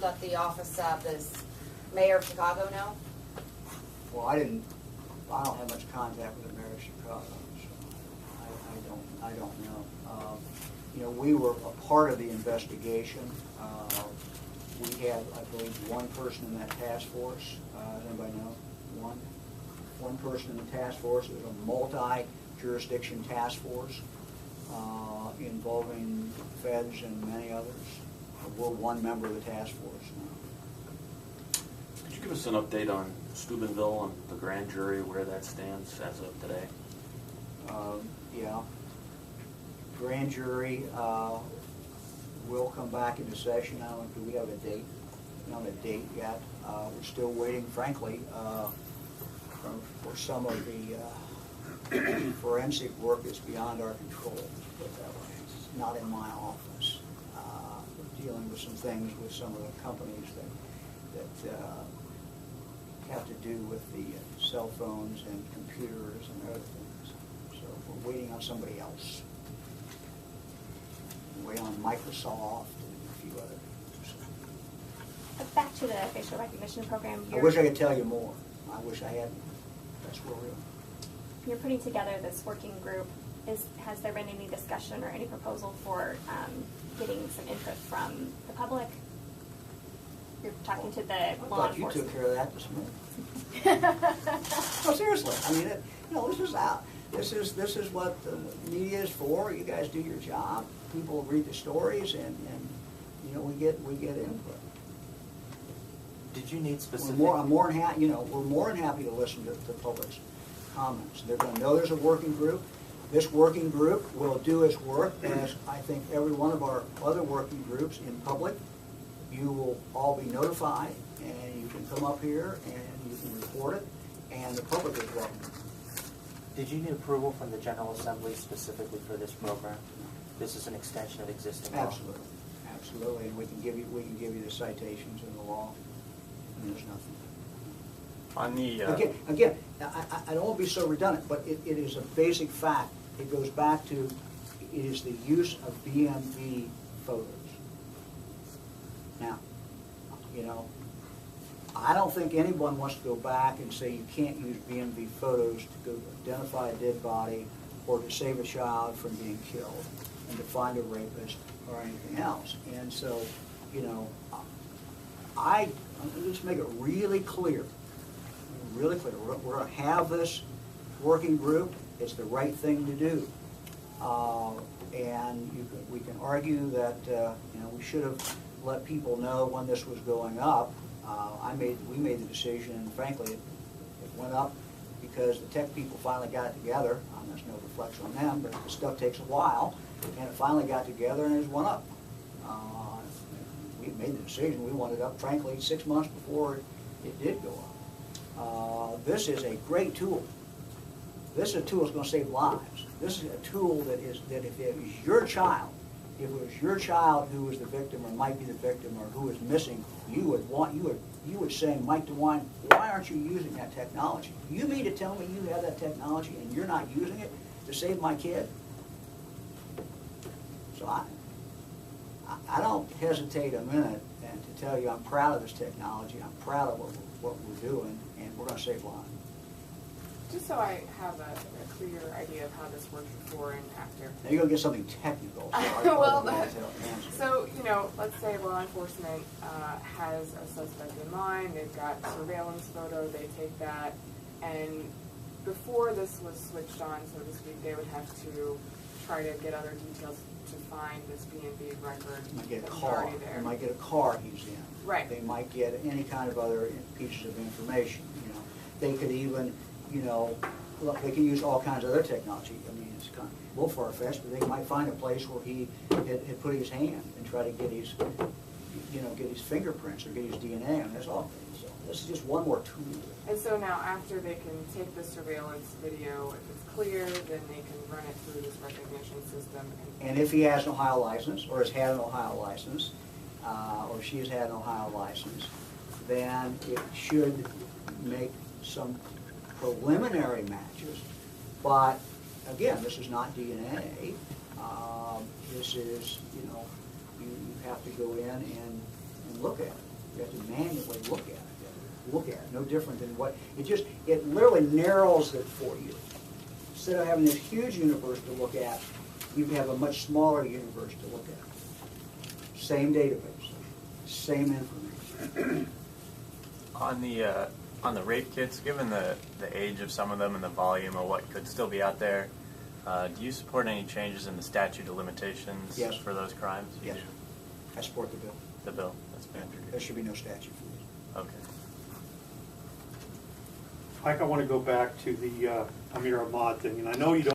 let the office of this mayor of Chicago know? Well, I don't have much contact with the mayor of Chicago, so I don't know. You know, we were a part of the investigation. We had, I believe, one person in that task force. Does anybody know? One person in the task force. It was a multi-jurisdiction task force involving feds and many others. We're one member of the task force now. Could you give us an update on Steubenville and the grand jury, where that stands as of today? Yeah. Grand jury will come back into session now. Do we have a date? We don't have a date yet. We're still waiting, frankly, for some of the forensic work that's beyond our control, to put it that way. It's not in my office. We're dealing with some things with some of the companies that have to do with the cell phones and computers and other things. So we're waiting on somebody else. We're waiting on Microsoft and a few other things. Back to the facial recognition program. I wish I could tell you more. I wish I hadn't. That's where we are. You're putting together this working group. Has there been any discussion or any proposal for getting some input from the public? You're talking to the law enforcement. You took care of that this morning. No, seriously. I mean, this is out. This is what the media is for. You guys do your job. People read the stories, and we get input. Did you need specific? We're more than happy to listen to the public's comments. They're going to know there's a working group. This working group will do its work as I think every one of our other working groups in public. You will all be notified, and you can come up here and you can report it, and the public is welcome. Did you need approval from the General Assembly specifically for this program? This is an extension of existing law. Absolutely, absolutely, and we can give you the citations in the law. And there's nothing. On the again, I don't want to be so redundant, but it is a basic fact. It goes back to it is the use of BMV photos. Now, I don't think anyone wants to go back and say you can't use BMV photos to go identify a dead body or to save a child from being killed and to find a rapist or anything else. And so, let's make it really clear. Really clear. We're going to have this working group. It's the right thing to do. And we can argue that we should have let people know when this was going up. We made the decision, and frankly, it went up because the tech people finally got it together. There's no reflection on them, but the stuff takes a while, and it finally got together and it went up. We made the decision. We wanted it up, frankly, 6 months before it did go up. This is a great tool. This is a tool that's going to save lives. This is a tool that if it was your child, who was the victim or might be the victim or who was missing, you would say, Mike DeWine, why aren't you using that technology? You mean to tell me you have that technology and you're not using it to save my kid? So I don't hesitate a minute and to tell you I'm proud of this technology. I'm proud of what we're doing, and we're going to save lives. Just so I have a clear idea of how this works before and after. Now you're going to get something technical. So, let's say law enforcement has a suspect in mind, they've got surveillance photo, they take that, and before this was switched on, so to speak, they would have to try to get other details to find this BMV record. They might get a that's car. already there. They might get a car he's in. Right. They might get any kind of other pieces of information. They could even, look, they can use all kinds of other technology. I mean, it's kind of a little far-fetched, but they might find a place where he had put his hand and try to get his, get his fingerprints or get his DNA on this all. So this is just one more tool. And so now after they can take the surveillance video, if it's clear, then they can run it through this recognition system. And if he has an Ohio license, or has had an Ohio license, or she has had an Ohio license, then it should make some preliminary matches. But again, this is not DNA. This is, you have to go in and look at it. You have to manually look at it. No different than what, it literally narrows it for you. Instead of having this huge universe to look at, you have a much smaller universe to look at. Same database, same information. On the rape kits, given the age of some of them and the volume of what could still be out there, do you support any changes in the statute of limitations Yes. for those crimes? You Yes. do? I support the bill. The bill that's been There introduced. should be no statute for this. Okay. Mike, I want to go back to the Amir Ahmad thing, and I know you don't